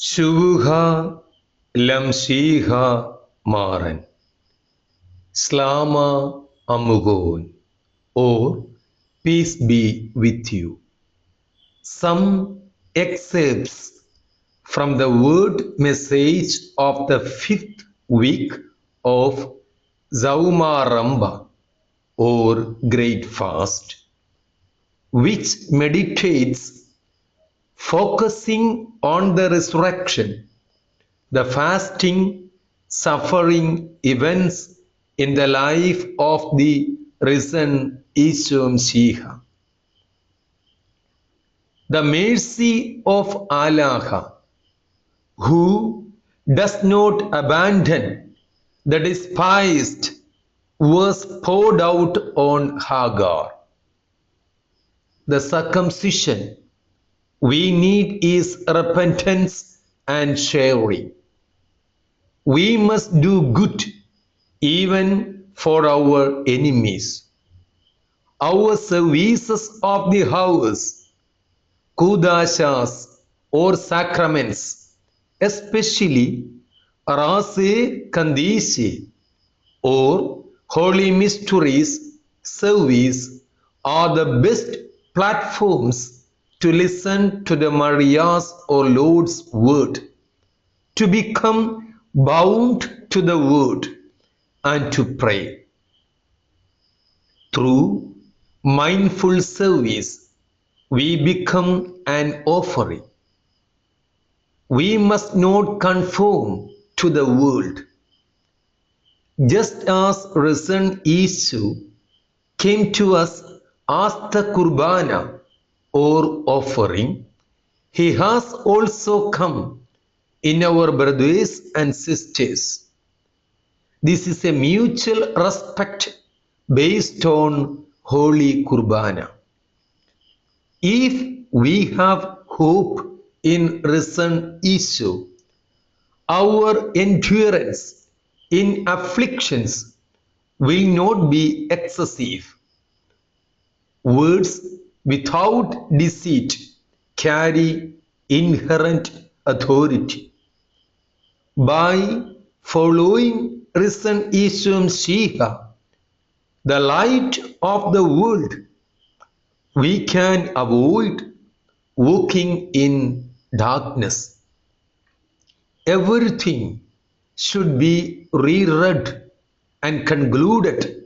Shuvuha lamshiha maran slama amugon, or peace be with you. Some excerpts from the word message of the 5th week of Zaumaramba, or Great Fast, which meditates focusing on the resurrection, the fasting, suffering events in the life of the risen Yeshua Mashiach. The mercy of Allah, who does not abandon the despised, was poured out on Hagar. The circumcision we need is repentance and sharing. We must do good even for our enemies. Our services of the house, kudashas or sacraments, especially Rase Kandishi or Holy Mysteries service, are the best platforms to listen to the Maria's or Lord's word, to become bound to the word, and to pray. Through mindful service, we become an offering. We must not conform to the world. Just as risen Yeshu came to us as the Kurbana or offering, he has also come in our brothers and sisters. This is a mutual respect based on Holy Kurbana. If we have hope in risen Yeshu, our endurance in afflictions will not be excessive. Words without deceit carry inherent authority. By following risen Yeshua Mashiach, the light of the world, we can avoid walking in darkness. Everything should be reread and concluded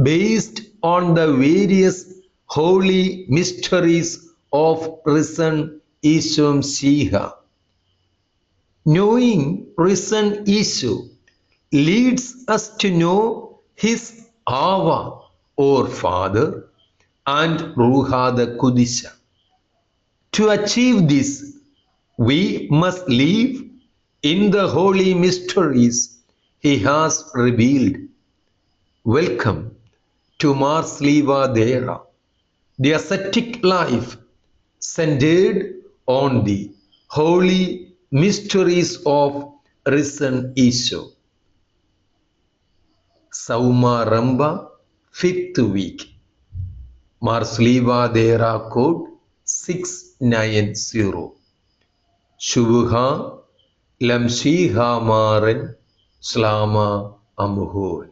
based on the various holy mysteries of risen Yeshua Mashiach. Knowing risen Yeshu leads us to know his Ava or Father and Ruha the Kudisha. To achieve this, we must live in the holy mysteries he has revealed. Welcome to Mars Liva Dera, the ascetic life centered on the holy mysteries of risen Yeshu. Saumaramba, 5th week. Mars Liva Dera code 690. Shuvuha lamshiha maran slama amuhun.